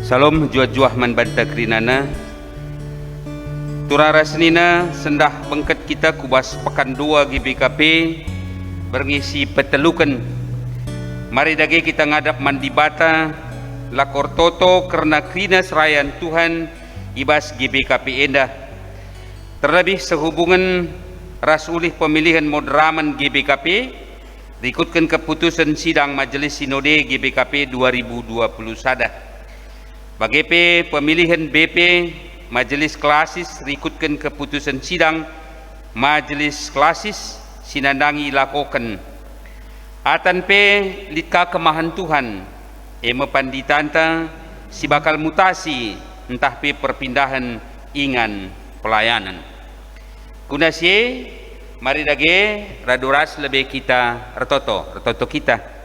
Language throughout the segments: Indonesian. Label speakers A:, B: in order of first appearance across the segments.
A: Salom juah-juah man banta kerinana Turara senina sendah bengket kita kubas pekan 2 GBKP berngisi petelukan. Mari dage kita ngadap mandi bata lakor toto karena krina serayan Tuhan ibas GBKP endah. Terlebih sehubungan rasulih pemilihan moderaman GBKP diikutkan keputusan sidang Majelis Sinode GBKP 2020 sada. Bagi pemilihan BP Majelis Klasis diikutkan keputusan sidang Majelis Klasis sinandangi lakokan. Atan pe lika kemahan Tuhan panditanta si bakal mutasi entah pe perpindahan ingan pelayanan. Guna sie mari dage raduras lebih kita retoto kita.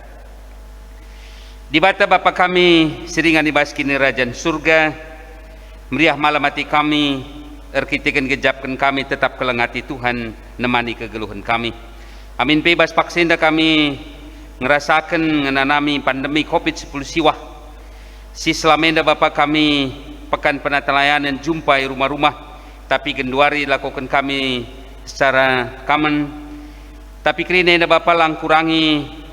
A: Di bata Bapa kami seringan dibas kini Rajan Surga, meriah malam hati kami, erkitekan gejapkan kami tetap kelengati Tuhan, nemani kegeluhan kami. Amin bebas paksenda kami ngerasakan ngenanami pandemi COVID-10 siwah. Si selamenda Bapa kami pekan penatalayanan jumpai rumah-rumah, tapi genduari lakukan kami secara common. Tapi kerina Bapa lang kurangi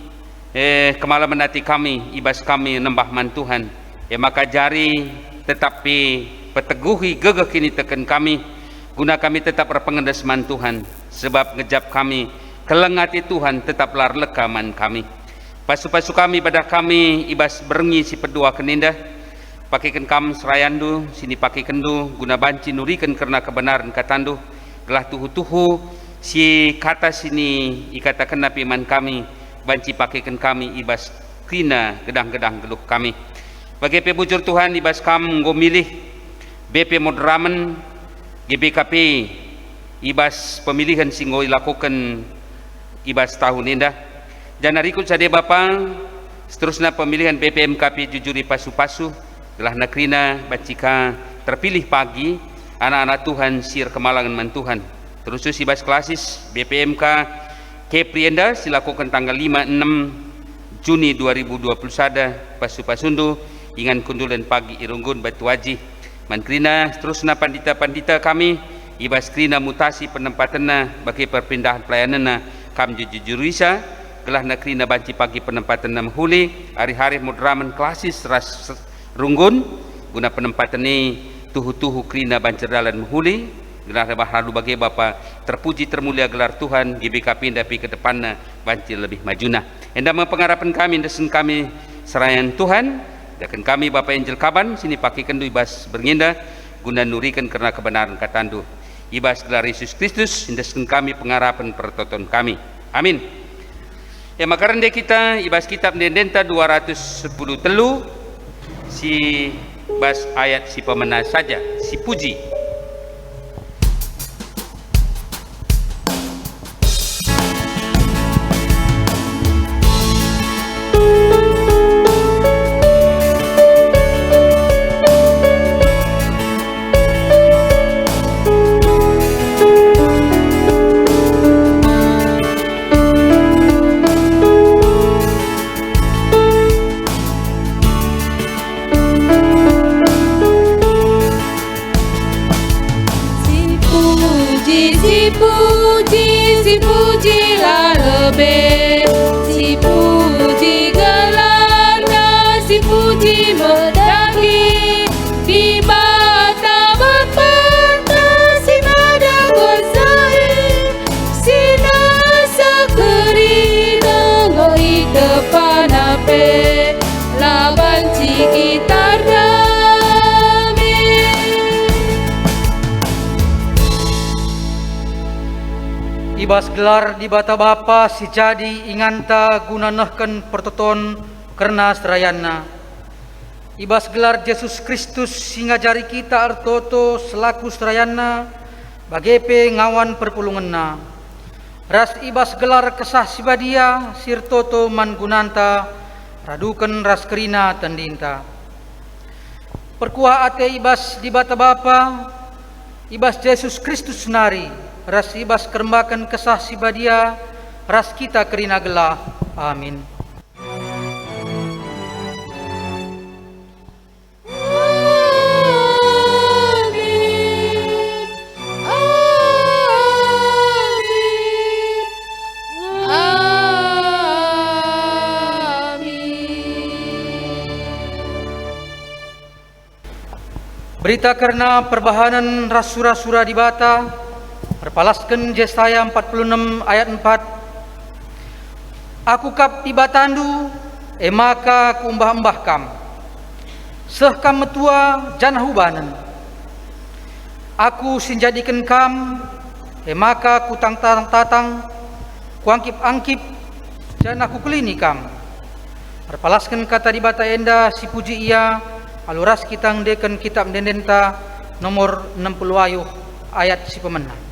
A: kemalaman hati kami, ibas kami nembah man Tuhan. Maka jari tetapi peteguhi gegeh kini tekan kami, guna kami tetap berpengendas man Tuhan, sebab ngejap kami kelengati Tuhan tetap lar leka man kami. Pasu-pasu kami pada kami ibas berengi si pedua kenindah, pakikan kam serayandu sini pakikan du guna banci nurikan karena kebenaran katandu gelah tuhu-tuhu si kata sini ikatakan napi man kami banci pakaikan kami ibas kina gedang-gedang geluh kami. Bagi pebujur Tuhan ibas kam ngomilih BP moderaman GBKP ibas pemilihan singgo lakukan ibas tahun indah. Jangan rikut sade Bapa seterusnya pemilihan BPMKP jujuri pasu-pasu telah nakrina bacika terpilih pagi anak-anak Tuhan sir kemalangan man Tuhan. Terus ibas klasis BPMK Keprienda silakukan tanggal 5-6 Juni 2020 sada pasu-pasundu ingan kundulan pagi irunggun batu waji mankrina terusna pandita-pandita kami ibas krina mutasi penempatanna bagi perpindahan pelayananna kam jujurisa gelah nakrina banci pagi penempatanna mahuli hari-hari moderaman klasis ras runggun guna penempatan ini tuhu-tuhu krina bancerdalan mahuli gelar lalu bagi Bapa terpuji termulia gelar Tuhan GBKP tapi ke depannya banci lebih majuna. Enda pengharapan kami desen kami serayan Tuhan dakan kami Bapa Angel Kaban sini pakai kendu ibas bernginda guna nurikan karena kebenaran katandu ibas gelar Yesus Kristus desen kami pengharapan pertoton kami. Amin. Makaran dia kita ibas kitab Dendenta 210 telu si bas ayat si pemenang saja si puji.
B: Ibas gelar di bata Bapa si jadi inganta guna nehken pertoton karena serayana. Ibas gelar Yesus Kristus singa jari kita artoto selaku serayana bagepe ngawan perpulunganna. Ras ibas gelar kesah sibadia sirtoto man gunanta raduken ras kerina tandinta. Perkuah ate ibas di bata Bapa ibas Yesus Kristus nari ras ibas kerembakan kesah sibadia ras kita kerina gelah. Amin. Berita karena perbahanan rasura-sura di Bata, perpalaskan Yesaya 46 ayat 4. Aku kap di batandu, maka kuumbah-umbah kam. Seh kam metua janah hubanan. Aku sinjadikan kam, maka ku tatang, kuangkip-angkip, janah ku kelini kam. Perpalaskan kata di Bata enda si puji ia, aluras kitang deken kitab dendenta nomor 60 ayuh ayat si pemenang.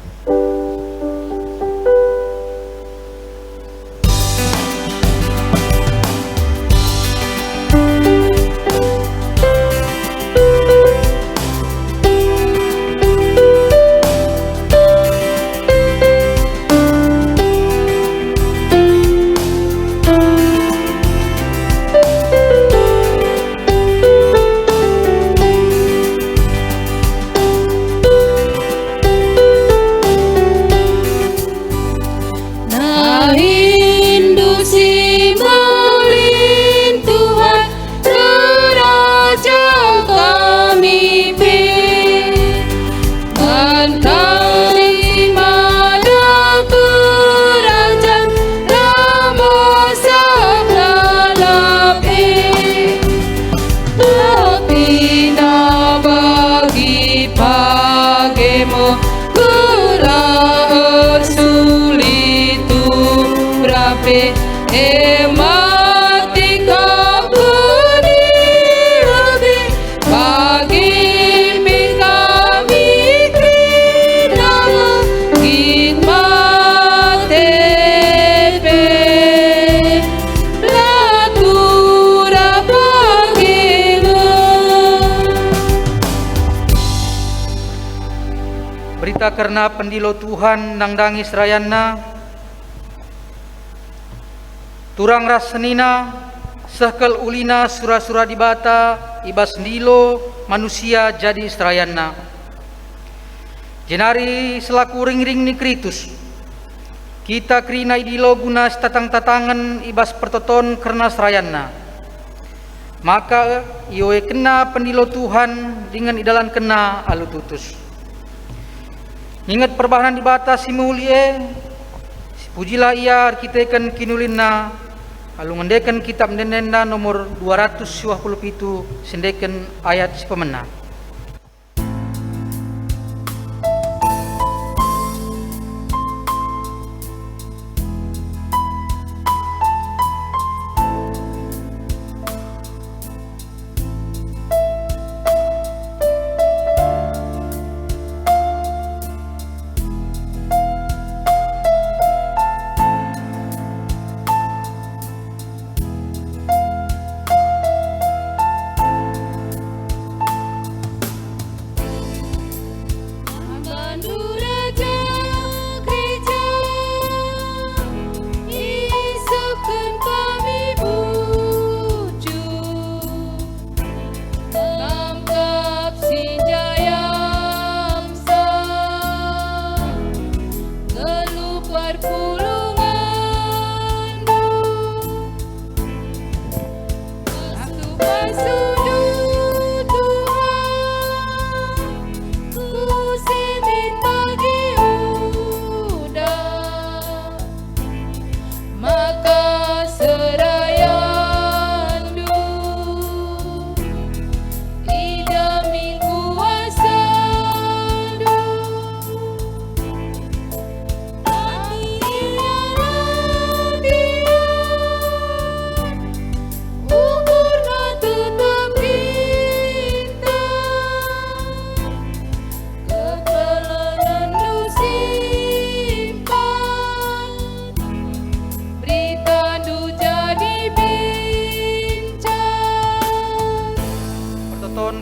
B: Berita karena pendilo Tuhan nang dangis rayana, turang ras senina, sehkel ulina sura-sura di Bata, ibas ndilo manusia jadi serayana. Jenari selaku ring-ring ni kritus, kita krina idilo guna tatang-tatangan ibas pertoton karena serayana. Maka ioe kena pendilo Tuhan dengan idalan kena alututus. Ingat perbahanan di Bata si mulie, pujilah ia arkiteken kinulina, lalu ngendekan kitab dendenda nomor 227 sendekan ayat si pemenang.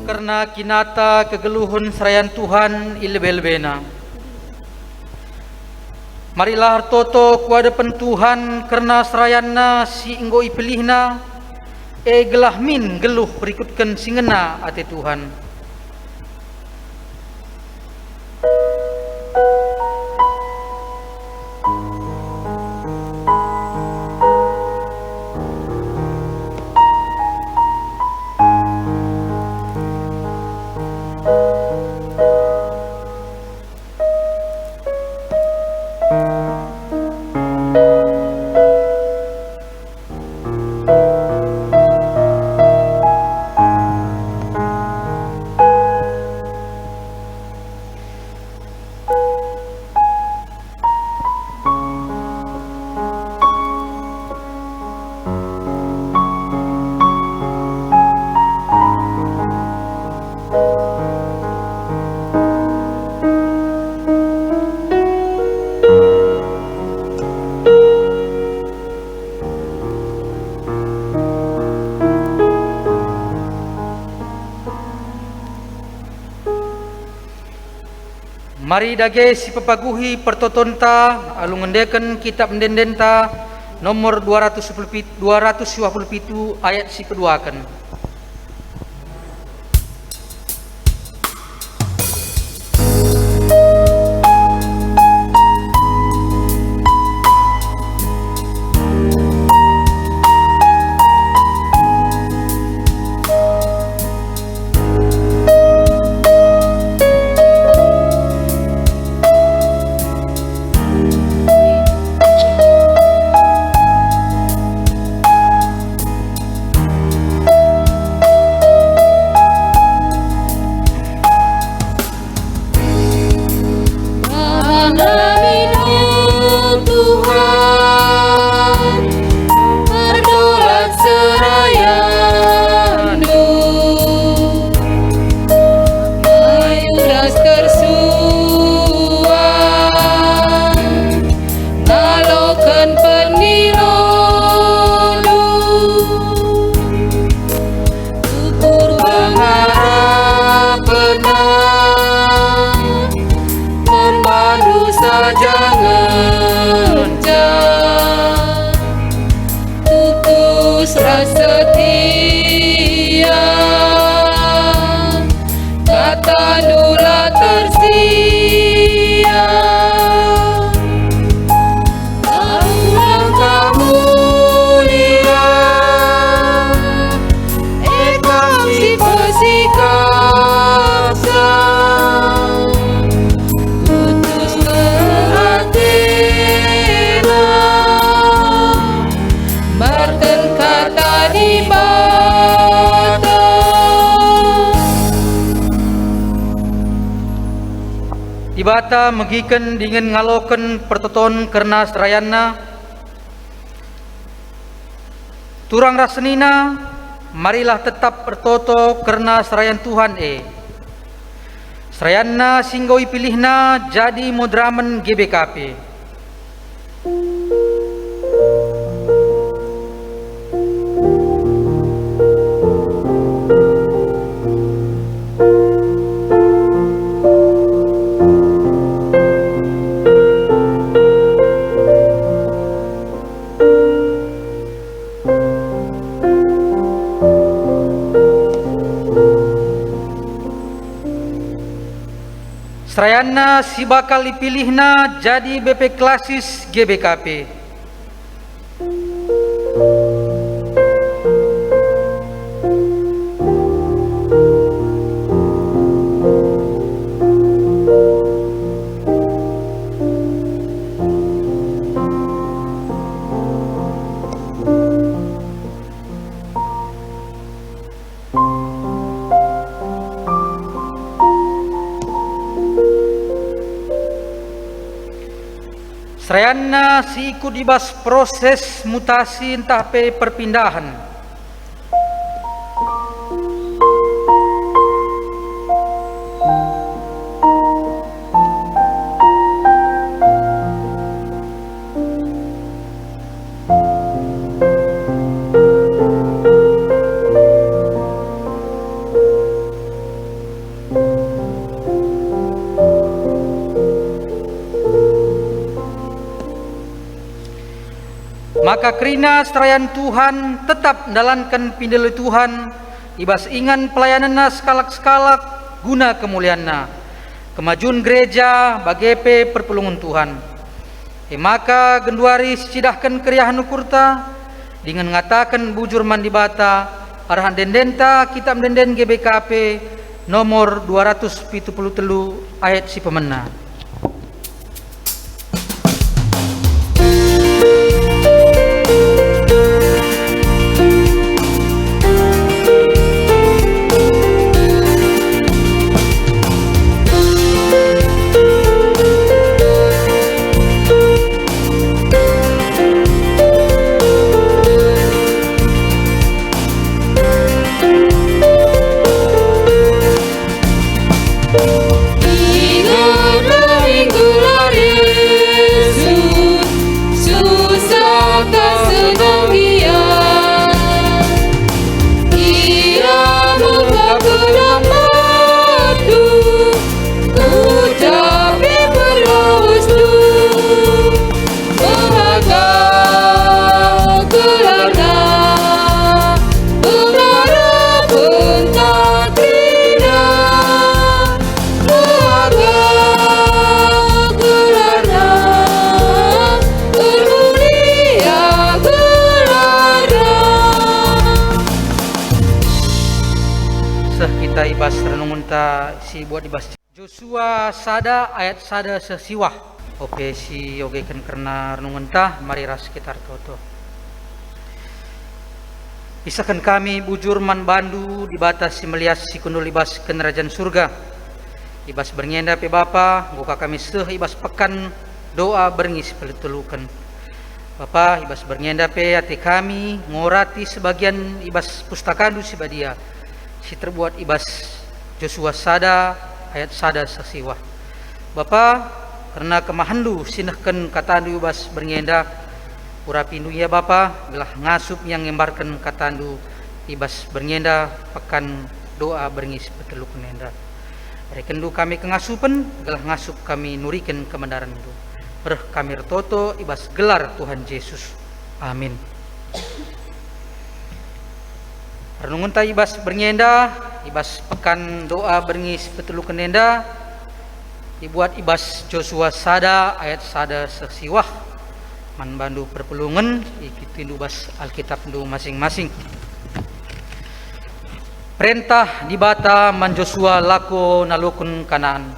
B: Karena kinata kegeluhun serayan Tuhan ilebel-bena. Marilah hartoto kuada pentuhan karena serayanna si inggo ipilihna gelah min geluh berikutkan singena ate Tuhan. Mari dage si pepaguhi pertotonta alungendeken kitab mendendenta nomor 257 ayat si peduakan. Ibata megiken dingin ngaloken pertoton karena serayana turang rasenina marilah tetap bertoto karena serayan Tuhan serayana singgoi pilihna jadi modramen GBKP. Serayana si bakal dipilihna jadi BP Klasis GBKP. Serayana si ikut ibas proses mutasi entah perpindahan. Maka kerina serayan Tuhan tetap mendalankan pindele Tuhan ibas ingan pelayananna skalak-skalak guna kemuliaanna kemajuan gereja bagepe perpulungan Tuhan. Maka genduari cidahkan keriahan ukurta dengan ngatakan bujur mandibata arahan dendenta kitab denden GBKP nomor 273 ayat si pemena.
C: Ingatlah
B: Seh kita ibas renungun ta si buat ibas Joshua sada ayat sada sesiwah. Oke si yogekan karena renungun ta mari ras sekitar toto. Isakan kami bujur man bandu di batas si melias si kundul ibas kerajaan surga. Ibas berngenda pe Bapa, buka kami seh ibas pekan doa berngis pelitelukan. Bapa ibas berngenda pe hati kami ngorati sebagian ibas pustakandu si badia. Si terbuat ibas Joshua sada ayat sada sasiwah. Bapa karena kemahandu sinahkan katandu ibas berngenda urapindu ya Bapa gelah ngasup yang ngembarkan katandu ibas berngenda pekan doa berngis peteluk nenda. Rekendu kami kengasupen gelah ngasup kami nurikan kemendaran itu. Reh kami retoto ibas gelar Tuhan Yesus. Amin. Renungun ta ibas berngenda, ibas pekan doa berngis peteluk nenda. Dibuat ibas Joshua sada ayat sada sesiwah. Man bandu perpulungan ikitindu bas Alkitab du masing-masing. Perintah di bata man Joshua lako nalukun Kanaan.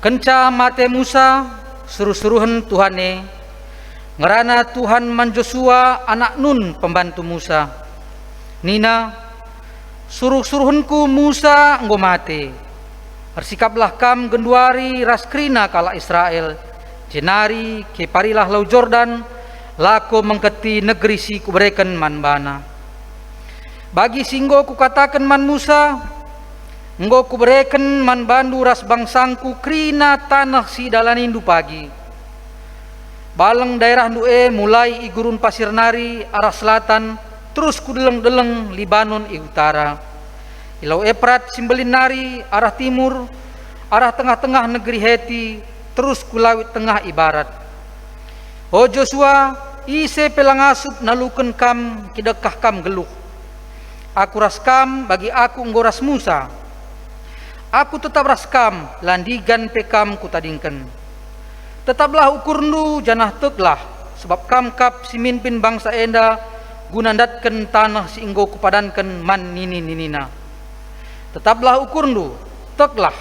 B: Kenca mate Musa suruh-suruhan Tuhane ngerana Tuhan man Joshua anak Nun pembantu Musa. Nina suruh-suruhanku Musa enggo mate. Bersikaplah kam genduari raskrina kala Israel. Jenari keparilah lau Jordan lako mengketi negeri si kuberikan man bana. Bagi singgo kukatakan man Musa, enggo kuberikan man bandu ras bangsangku krina tanah si dalanindu pagi. Balang daerah due mulai igurun pasir nari arah selatan, terus kudeleng-deleng Libanon i utara. Ilau Efrat simbelin nari arah timur, arah tengah-tengah negeri Heti, terus kulawit tengah i barat. O Joshua, ise pelangasup naluken kam kidekah kam geluh. Aku raskam bagi aku enggo ras Musa. Aku tetap raskam landigan pekam kutadingken. Tetaplah ukurndu janah teklah sebab kam kap si mimpin bangsa enda gunandatken tanah si enggo kupadanken man nini-ninina. Tetaplah ukurndu teklah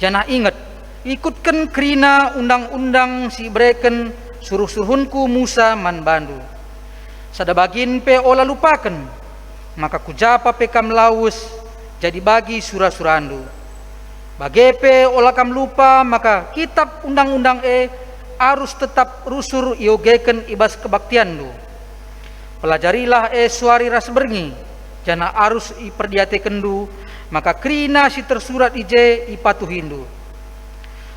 B: janah inget ikutken krina undang-undang si breken suruh-suruhunku Musa man bandu. Sada bagin pe ola lupaken maka kujapa pekam laus jadi bagi surah-surandu. Bagepe olah kam lupa maka kitab undang-undang harus tetap rusur iogeken ibas kebaktiandu. Pelajarilah suari ras berngi jana arus iperdiatekendu maka krina si tersurat ije ipatuhindu.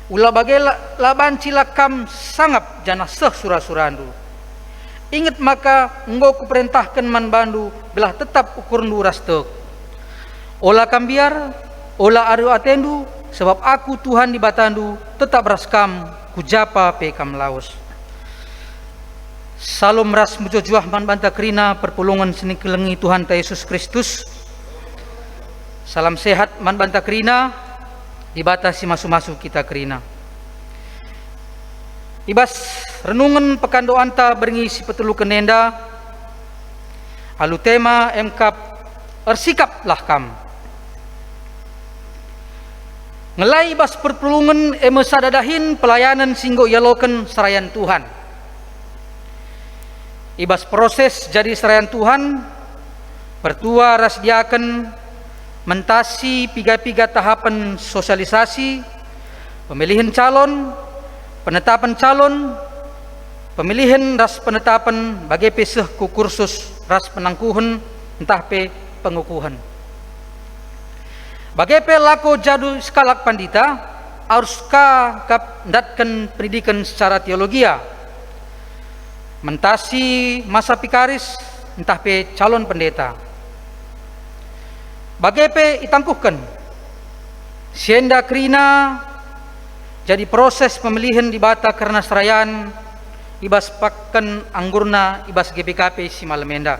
B: Ulah bagela laban cilakam sangap jana seh surah-surandu. Ingat maka enggo kuperintahkan man bandu belah tetap ukur nuras tek. Olah kambiar, olah aru atendu sebab aku Tuhan di batandu tetap raskam kujapa pekam laos. Salom ras mujojuah man banta krina perpulungan seni kelengi Tuhan ta Yesus Kristus. Salam sehat man banta krina di batasi masu-masu kita krina. Ibas renungan pekan doanta berngisi petelukan nenda. Alu tema emkap ersikaplah kam. Ngelai ibas perpulungan sadadahin pelayanan singgo yaloken serayan Tuhan. Ibas proses jadi serayan Tuhan pertua ras diaken mentasi piga-piga tahapan sosialisasi pemilihan calon, penetapan calon, pemilihan ras penetapan bagi peseh ku kursus ras penangkuhan entah pe pengukuhan. Bagi pe lako jadu skalak pandita harus kap datkan pendidikan secara teologia. Mentasi masa pikaris entah pe calon pendeta. Bagi pe itangkuhkan sienda krina jadi proses pemilihan di bata karena serayan ibas pakken anggurna ibas GPKP si malamenda.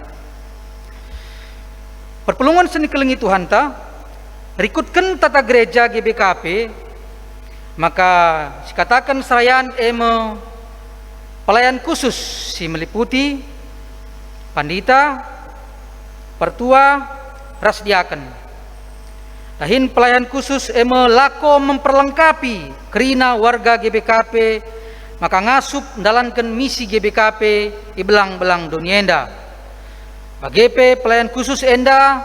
B: Perpulungan seni kelengi Tuhan ta rikutkan tata gereja GBKP maka dikatakan serayan pelayan khusus si meliputi pandita, pertua, ras diaken. Dahin pelayan khusus lako memperlengkapi kerina warga GBKP maka ngasup mendalankan misi GBKP di belang-belang dunia enda. BGP pelayan khusus enda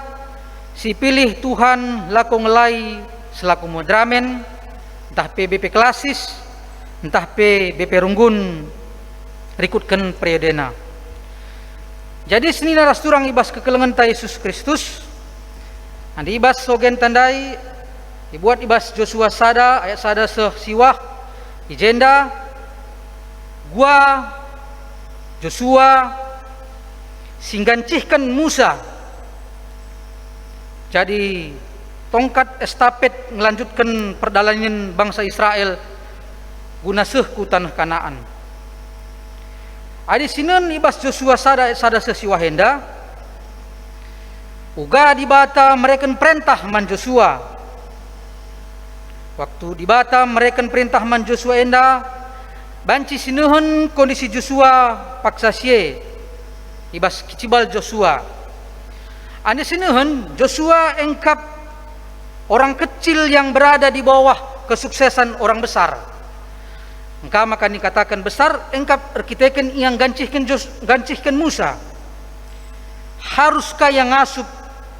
B: si pilih Tuhan lako ngelai selaku modramen, entah PBP klasis, entah PBP runggun rikutkan periodena. Jadi senina rasturang ibas kekelengan ta Yesus Kristus. Andi ibas sogen tandai dibuat ibas Joshua sada ayat sada siwah ijenda gua Joshua singgancihkan Musa jadi tongkat estafet melanjutkan perjalanan bangsa Israel guna ku tanah Kanaan. Adi sinan ibas Joshua sada sesiwah henda uga dibata mereka perintah man Joshua. Waktu dibata mereka perintah man Joshua enda banci sinuhun kondisi Joshua paksa sie ibas kicibal Joshua. Ane sinuhun Joshua engkap orang kecil yang berada di bawah kesuksesan orang besar. Engkau maka dikatakan besar engkap arkiteken yang gancihkan Musa. Haruskah yang ngasup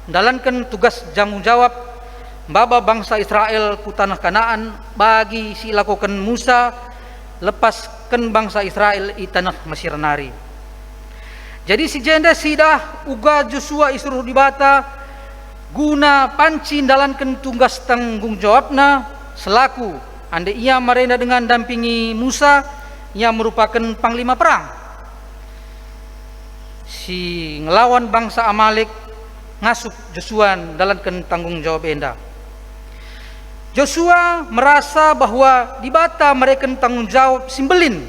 B: menjalankan tugas tanggung jawab baba bangsa Israel ku tanah Kanaan bagi si lakukan Musa lepaskan bangsa Israel i tanah Mesir nari. Jadi si jenda sidah uga Joshua isuruh dibata guna panci menjalankan tugas tanggung jawabna selaku ande ia merenda dengan dampingi Musa yang merupakan panglima perang si ngelawan bangsa Amalek ngasup Joshua dalam tanggung jawab enda. Joshua merasa bahwa dibata mereka tanggung jawab simbelin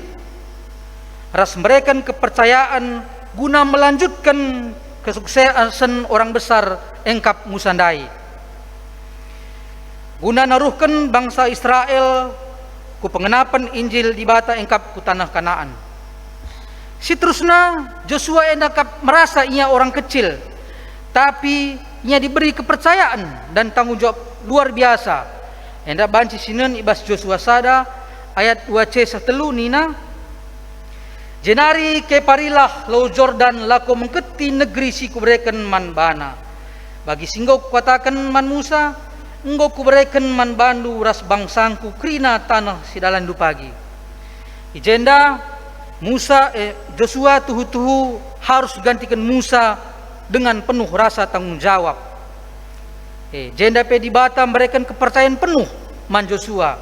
B: ras mereka kepercayaan guna melanjutkan kesuksesan orang besar engkap musandai guna naruhkan bangsa Israel ku pengenapan Injil dibata engkap ku tanah Kanaan. Seterusnya Joshua engkap merasa ia orang kecil tapi ia diberi kepercayaan dan tanggung jawab luar biasa. Hendak banci sinen ibas Joshua sada ayat 2c satelu nina jenari keparilah lau Jordan lako mengketi negeri si kubereken man bana bagi singgau katakan man Musa engkau kubereken man bandu ras bangsangku krina tanah sidalan dupagi. Ijenda Musa Joshua tuhu-tuhu harus gantikan Musa dengan penuh rasa tanggung jawab. Jenda pe dibata mereka kepercayaan penuh man Joshua.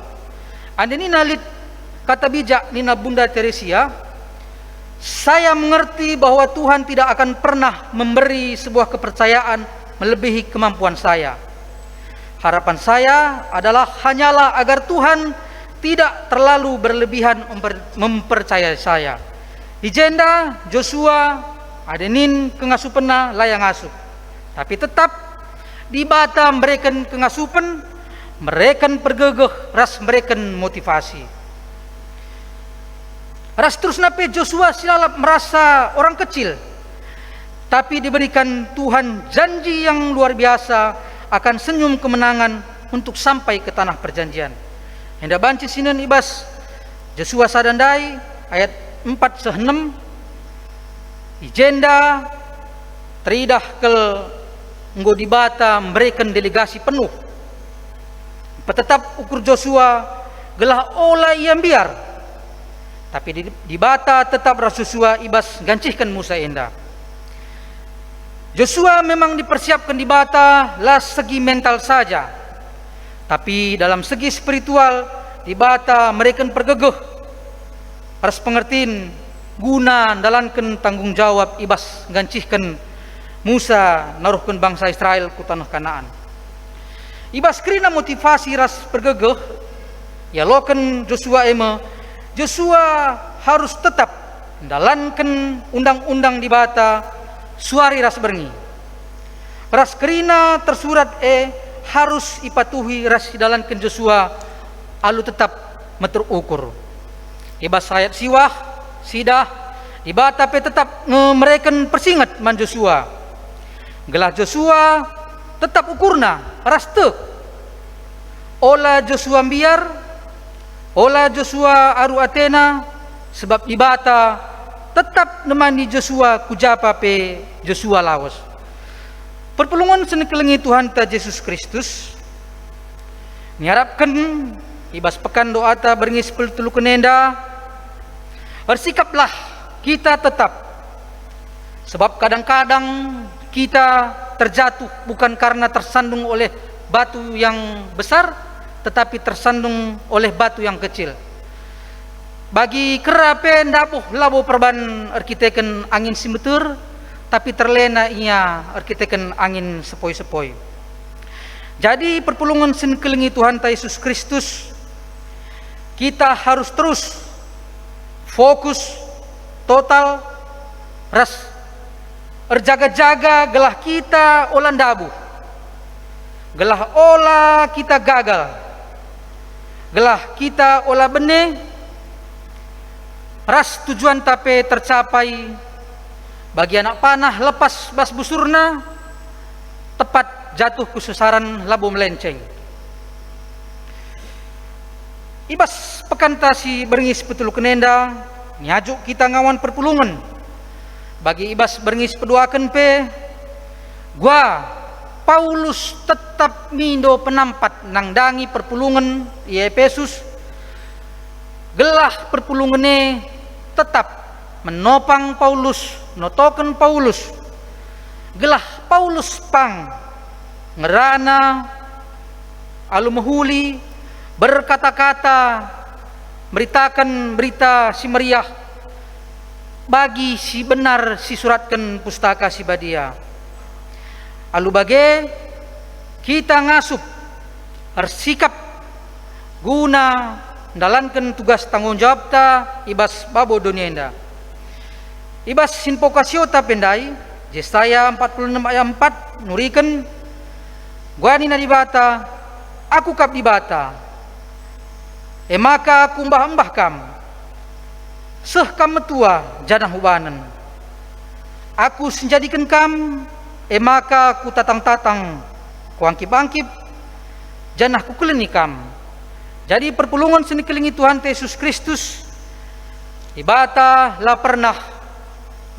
B: Ande nina lit kata bijak nina Bunda Teresia, saya mengerti bahwa Tuhan tidak akan pernah memberi sebuah kepercayaan melebihi kemampuan saya. Harapan saya adalah hanyalah agar Tuhan tidak terlalu berlebihan mempercayai saya. Di jenda Joshua adenin kengasupena layang asup. Tapi tetap dibata mereka kengasupen, mereka pergegeh ras mereka motivasi. Ras terus nape Joshua silalap merasa orang kecil, tapi diberikan Tuhan janji yang luar biasa akan senyum kemenangan untuk sampai ke tanah perjanjian. Hendak banci sinen ibas Joshua sadandai ayat 4-6 Ijenda teridah kel nggo dibata memberikan delegasi penuh. Tetap ukur Joshua gelah olah yang biar. Tapi dibata tetap Joshua ibas gancihkan Musa enda. Joshua memang dipersiapkan dibata lah segi mental saja. Tapi dalam segi spiritual dibata mereka pergegeh. Harus pengertiin guna dalankan tanggung jawab ibas gancihkan Musa naruhkan bangsa Israel ku tanah Kanaan. Ibas krina motivasi ras pergegeh ya loken Joshua Joshua harus tetap dalankan undang-undang dibata suari ras berngi. Ras krina tersurat harus ipatuhi ras dalankan Joshua alu tetap meterukur. Ibas ayat siwah sidah dibata pe tetap mereka persingat man Joshua. Gelah Joshua tetap ukurna raste ola Joshua biar ola Joshua aru Athena sebab ibata tetap nemani Joshua kujapa pe Joshua lawas. Perpulungan senekelengi Tuhan ta Yesus Kristus diharapkan ibas pekan doa ta beringis pelutulu kenenda bersikaplah kita tetap, sebab kadang-kadang kita terjatuh bukan karena tersandung oleh batu yang besar, tetapi tersandung oleh batu yang kecil. Bagi kerape ndapuh labo perban arkiteken angin simetur, tapi terlena ia arkiteken angin sepoi-sepoi. Jadi perpulungan senekelengi Tuhan ta Yesus Kristus, kita harus terus fokus total ras erjaga-jaga gelah kita olah dabu, gelah olah kita gagal, gelah kita olah bene ras tujuan tape tercapai. Bagi anak panah lepas bas busurna tepat jatuh kesusaran labu melenceng. Ibas pekantasi beringis betul kenenda nyajuk kita ngawan perpulungan. Bagi ibas beringis peduakan pe gua Paulus tetap mindo penampat nangdangi perpulungan di Efesus, gelah perpulungane tetap menopang Paulus, notoken Paulus, gelah Paulus pang ngerana alu mahuli berkata-kata beritakan berita si meriah bagi si benar si suratkan pustaka si badia. Alu bage kita ngasup bersikap guna dalankan tugas tanggung jawab ta ibas babo dunia enda. Ibas sinpokasio ta pendai Yesaya 46 ayat 4 nurikan guani na dibata aku kap dibata maka aku mbah-mbah kam seh kam metua janah hubanan aku senjadikan kam maka aku tatang-tatang kuangkip-angkip janah kukeleni kam. Jadi perpulungan senikelingi Tuhan Yesus Kristus ibata la pernah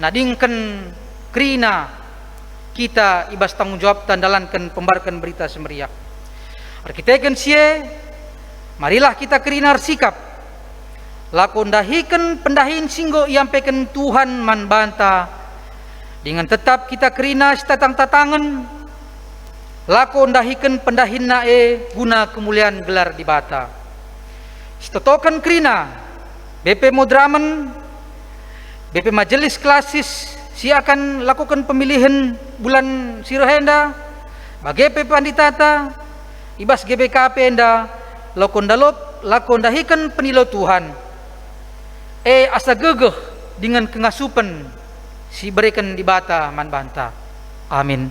B: nadingkan krina kita ibas tanggung jawab tandalankan pembarkan berita semeriah. Arkiteken sie marilah kita krina sikap lakondahikan pendahin singgo iampeken Tuhan man banta dengan tetap kita krina setatang-tatangan lakondahikan pendahin nae guna kemuliaan gelar di bata. Setotokan krina BP Modramen BP Majelis Klasis si akan lakukan pemilihan bulan Sirahenda bagi BP Panditata ibas GBKP enda lakondahikan penilo Tuhan asa gegeh dengan kengasupan si berikan di bata man banta. Amin.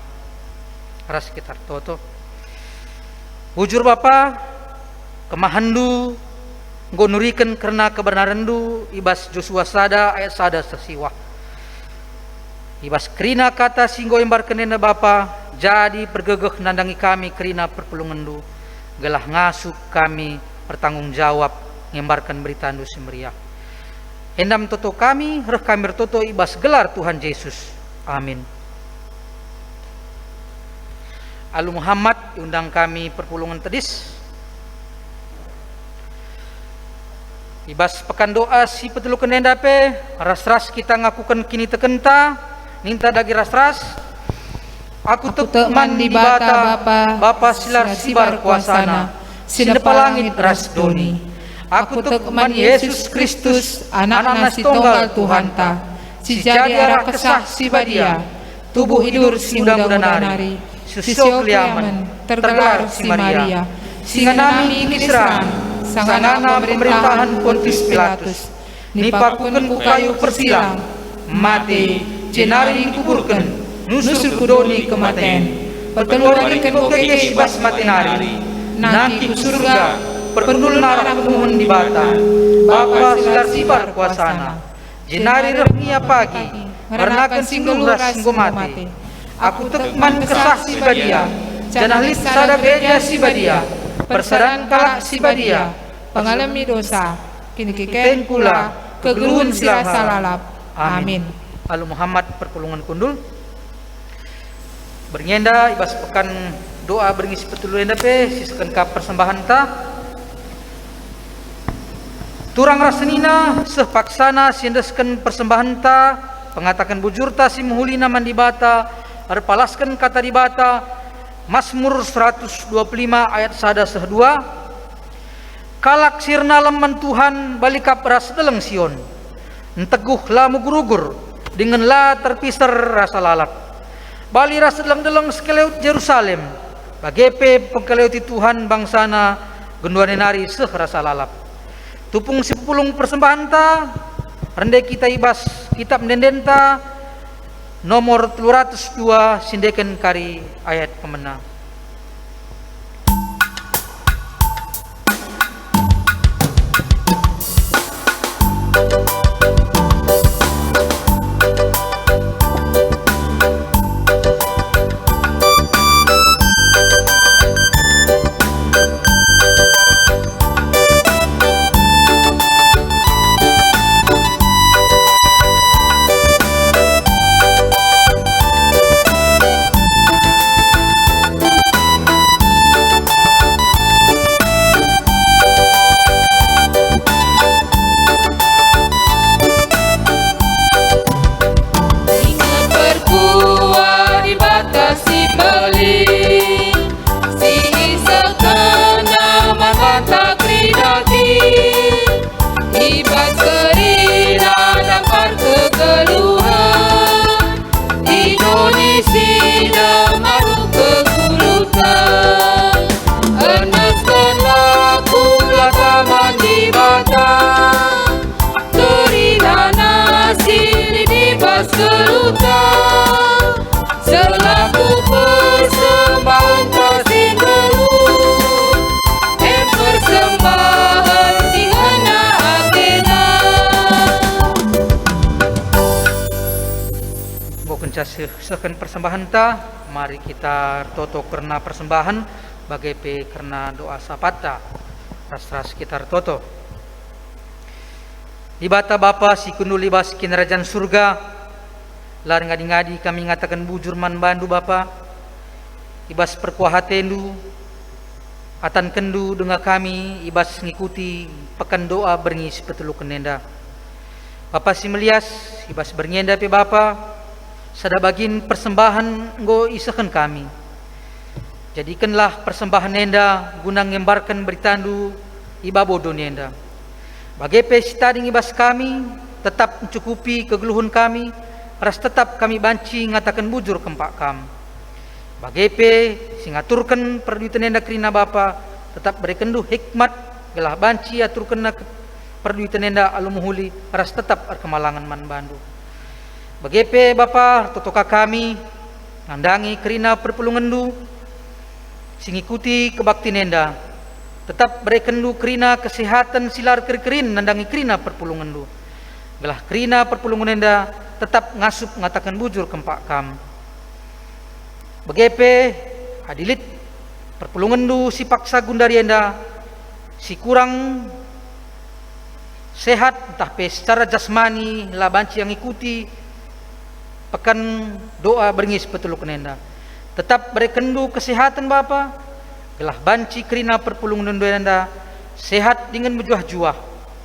B: Ras sekitar toto bujur Bapa kemahandu nggo nurikan karena kebenaran du ibas Joshua sada ayat sada sesiwah ibas krina kata singgo embar kenena Bapa jadi pergegeh nandangi kami krina perpulungan du gelah ngasuk kami bertanggung jawab ngembarkan berita du semeriah endam toto kami reh kami toto ibas gelar Tuhan Yesus. Amin. Alu Muhammad undang kami perpulungan tedis ibas pekan doa si petulu kenenda pe ras-ras kita ngakukan kini tekenta minta dagi ras-ras aku tekman di bata Bapa silar sibar kuasana sinepalangit ras doni aku tekman Yesus Kristus anak si tunggal Tuhan ta si jadi arah kesah si badia tubuh hidur si mudah-mudahan Susio Kliaman tergelar si Maria singanami Kisran sangana pemerintahan Pontius Pilatus nipakukan ku kayu persilang mati jenari kuburkan nusur kudoni kematen perkeluaran ku keke ibas matinari nanti ku surga perpendul narah penuhun di bata Bapa silar sibar kuasana jenari rehnia pagi merenakan singgul ras singgo mati aku tekman kesah si badia
C: janahlit sada gereja sibadia, persadan kalak sibadia, pengalami dosa, kini kikeng kula, kegeluhun sila salalap. Amin.
B: Alu Muhammad perpulungan kundul. Bernyenda ibas pekan doa beringisi petulu enda pe siskan ka persembahan ta. Turang rasenina seh paksana sindeskan persembahan ta, pengatakan bujur ta si muhulina mandibata, arpalaskan kata dibata, Mazmur 125 ayat 1 seh 2. Kalak sirna leman Tuhan balikap ras deleng Sion, enteguh la mugurugur, dengan la terpisar rasa lalap. Bali rasa deleng-deleng sekeleut Jerusalem, bagepe pengkeleuti Tuhan bangsana genduane nari seh rasa lalap. Tupung sipulung persembahan ta, rende kita ibas kitab mendendenta nomor 302 sindeken kari ayat pemena.
C: Selaku persembahan kasih keluh, persembahan singana Athena.
B: Bukan sehkan persembahan ta, mari kita toto karena persembahan bagai pe karena doa sapata ras-ras kita toto. Libata Bapa si kundu libas kinerajan surga, lar ngadi-ngadi kami ngatakan bujur man bandu Bapa, ibas perkuahatendu atan kendu dengan kami ibas ngikuti pekan doa beringis petulu kenenda. Bapa si melias ibas bernyenda pe Bapa, sada bagin persembahan nggo isakan kami. Jadikanlah persembahan nenda guna ngembarkan beritandu ibabodo nenda. Bagepe sitading ibas kami tetap mencukupi kegeluhun kami, ras tetap kami banci ngatakan bujur kempak kam. Bagepe singaturkan perduitan nenda kerina Bapa, tetap berekendu hikmat gelah banci aturkan perduitan nenda alumuhuli, ras tetap kemalangan man bandu. Bagepe Bapa totoka kami nandangi kerina perpulungandu, singikuti kebakti nenda, tetap berekendu kerina kesehatan silar kerin nandangi kerina perpulungandu. Gelah kerina perpulungan nenda tetap ngasup ngatakan bujur kempak kam. Begepe adilit perpulungan du si paksa gundari enda si kurang sehat entah pe secara jasmani lah banci yang ikuti pekan doa beringis petuluk nenda, tetap berekendu kesehatan Bapa, gelah banci kerina perpulungan du enda sehat dengan berjuah-juah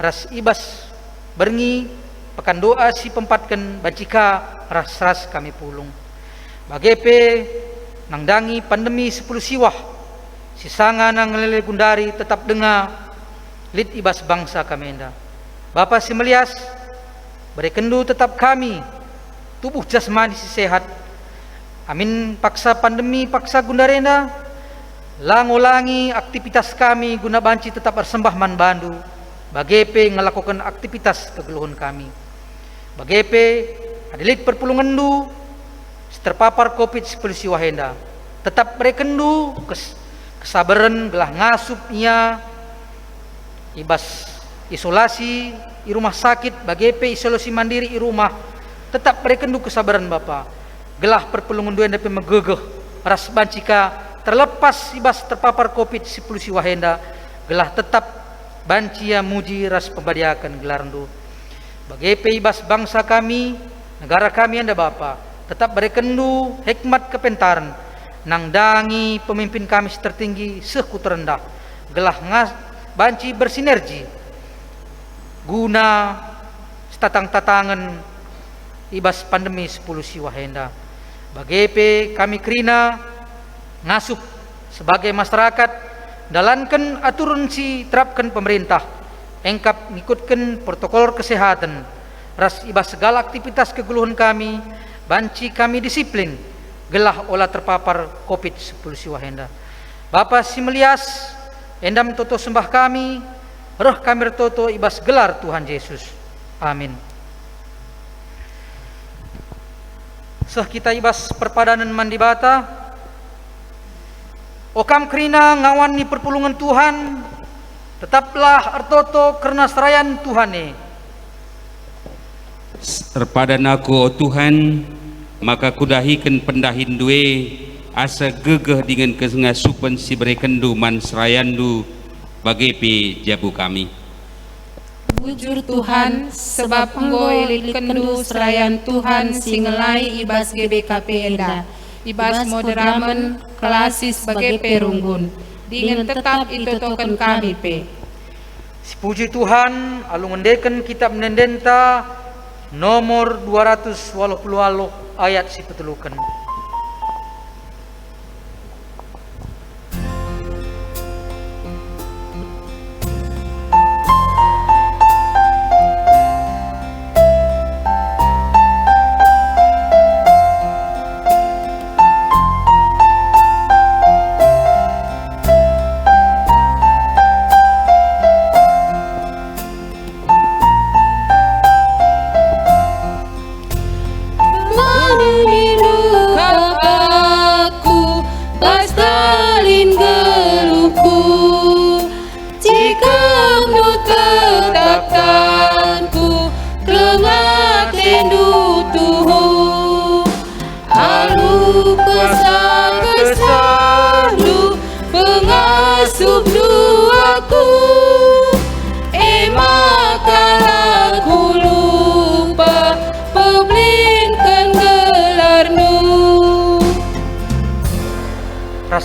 B: ras ibas beringi pekan doa si pempatkan bancika ras-ras kami pulung. Bagepe nangdangi pandemi 10 siwah si sanga nang lele gundari tetap dengar lit ibas bangsa kami enda. Bapa si melias berekendu tetap kami tubuh jasmani si sehat. Amin paksa pandemi paksa gundari enda langolangi aktivitas kami guna banci tetap bersembah man bandu. Bagepe ngelakukan aktivitas kegeluhun kami. Bagepe adilit perpulungan du terpapar COVID-19 wahenda, tetap berekendu kesabaran gelah ngasup ia ibas isolasi di rumah sakit, bagepe isolasi mandiri di rumah, tetap berekendu kesabaran Bapa, gelah perpulungan du enda pe megegeh ras bancika terlepas ibas terpapar COVID-19 siwahenda gelah tetap bancia muji ras pembadiakan gelarndu. Bagepe ibas bangsa kami, negara kami anda Bapa, tetap berekendu hikmat kepentaran, nang dangi pemimpin kami tertinggi seku terendah, gelah banci bersinergi, guna tatang-tatangan ibas pandemi 10 siwahenda. Bagepe kami kerina ngasup sebagai masyarakat dalankan aturan si terapkan pemerintah engkap ngikutkan protokol kesehatan ras ibas segala aktivitas kegeluhan kami banci kami disiplin gelah olah terpapar COVID-19 siwahenda. Bapa si melias endam toto sembah kami roh kami toto ibas gelar Tuhan Yesus. Amin. Seh kita ibas perpadanan mandi bata okam kerina ngawani perpulungan Tuhan, tetaplah artoto karena serayan Tuhane.
A: Terpadan aku, oh Tuhan, maka kudahikan pendahin due asa gegeh dengan kesengasupan si berekendu man serayandu bagepe jabu kami.
C: Bujur Tuhan, sebab engkau ilikendu serayan Tuhan singelai ibas GBKP enda. Ibas moderamen kelasis sebagai perunggun dengan tetap itu token kami pe.
B: Puji Tuhan, alung ngendeken kitab nendenta nomor 288 ayat si petelukan.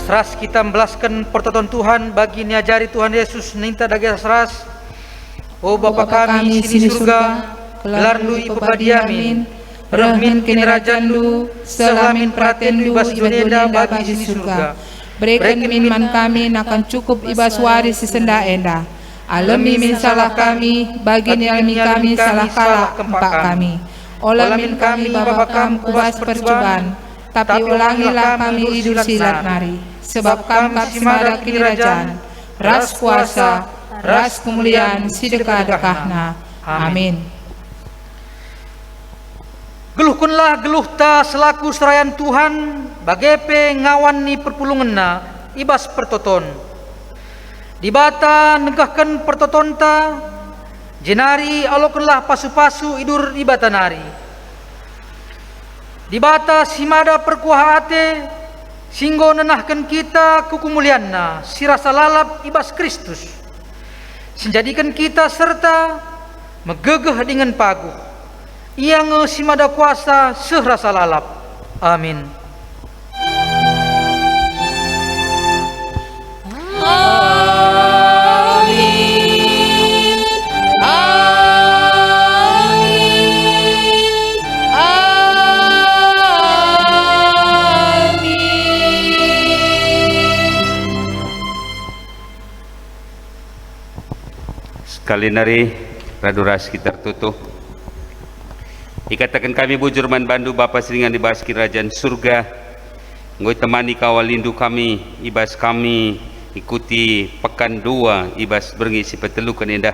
B: Ras kita membelaskan pertolongan Tuhan bagi niajari Tuhan Yesus ninta dagi ras. O Bapa kami sini surga, gelarndu ipepadiamin, rahmin kinirajandu, selamin pratendu ibas duneda bagi sini surga.
C: Berikan minuman kami akan cukup ibas waris sesenda enda. Alami min salah kami, bagi nialmi kami salah kalah empak kami. Olamin kami Bapa kami kubas percobaan, tapi ulangilah kami idul silat nari. Sebab kamkat simada kinirajaan, ras kuasa, ras kemuliaan, sidekah-dekahna. Amin.
B: Geluhkanlah geluh ta selaku serayan Tuhan, bagepe ngawani perpulunganna, ibas pertoton. Dibata negahkan pertoton ta, jenari alokanlah pasu-pasu idur ibata nari. Dibata simada perkuah ate, singgo nenahkan kita kukumulianna sirasa lalap ibas Kristus, menjadikan kita serta megegeh dengan paguh yang simada kuasa serasa lalap. Amin.
A: Sekali nari raduras kita tutup. Ikatakan kami bujur man bandu Bapa seringan dibahas kerajaan surga. Ngoi temani kawal lindu kami, ibas kami ikuti pekan 2 ibas berngisi petelukan indah.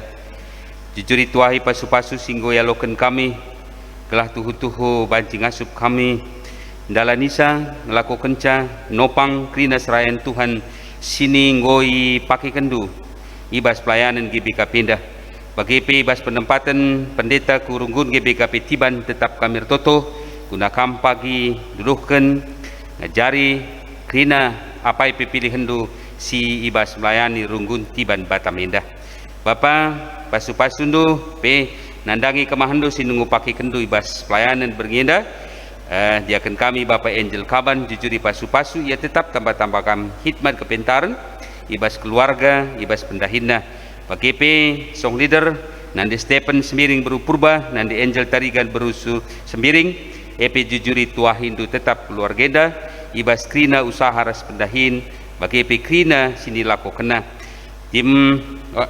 A: Jujuri tuahi pasu-pasu singgo yalokan kami, kelah tuhu-tuhu banci ngasup kami. Dalam nisa ngelaku kenca nopang krina serayan Tuhan sini ngoi pakai kendu. Ibas pelayanan GBKP pindah bagepe ibas penempatan pendeta kurunggun GBKP Tiban tetap kami toto guna kam pagi duluhkan ngajari krina apa pipilih hendu si ibas melayani runggun tiban Batamenda. Bapa pasu-pasundu pe nandangi kemahendu sinungu paki kendu ibas pelayanan berngenda. Diakan kami Bapak Angel Kaban jujuri pasu-pasu ia tetap tambah-tambahkan hikmat kepentaran ibas keluarga ibas pendahina PKP song leader nandi Stephen Semiring beru purba nandi Angel Tarigan berusu Semiring EP jujuri tua Hindu tetap keluarga ibas krina usaha ras pendahin PKP krina sini lako kena tim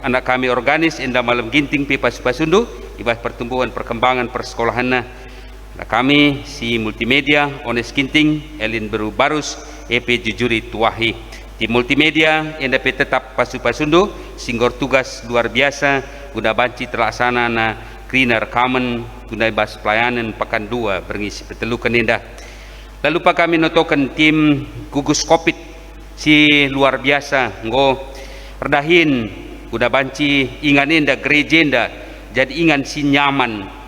A: anak kami organis enda malam ginting pi pasu-pasundu ibas pertumbuhan perkembangan persekolahan. Nah, kami si multimedia Ones Ginting Elin Beru Barus EP Jujuri Tuahi di multimedia yang dapat tetap pasu-pasundu singgor tugas luar biasa guna banci terlaksana na krina rekaman guna bas pelayanan pekan 2 berngisi petelukan indah. Lalu pak kami notokan tim gugus covid si luar biasa ngo perdahin guna banci ingan indah gereja indah jadi ingan si nyaman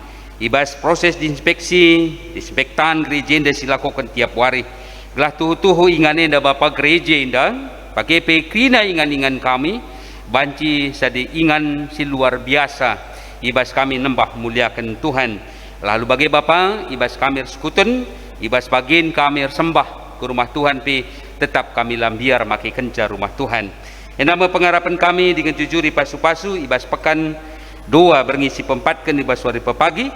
A: ibas proses diinspektan gereja indah silakukan tiap hari gelah tuhu ingan indah Bapak gereja indah pakai pekrina ingan kami banci sadi ingan si luar biasa ibas kami nembah muliakan Tuhan lalu bagi Bapak ibas kami sekuton ibas bagian kami sembah ke rumah Tuhan pi tetap kami lambiar makai kenca rumah Tuhan yang nama pengharapan kami dengan jujuri pasu-pasu ibas pekan 2 berngisi pempatkan ibas wari pepagi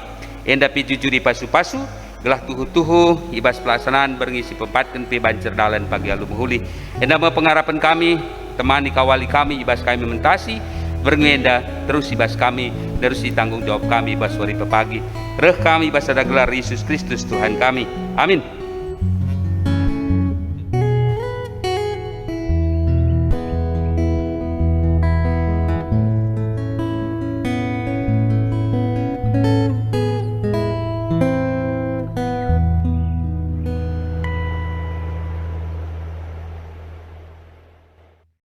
A: enda pi jujuri pasu-pasu gelah tuhu-tuhu ibas pelaksanaan berngisi pempatkan pi bancer dalan pagi alu muhuli enda pengharapan kami temani kawali kami ibas kami mentasi berngenda terus ibas kami terus ditanggung jawab kami ibas wari pepagi reh kami ibas ada gelar Yesus Kristus Tuhan kami amin.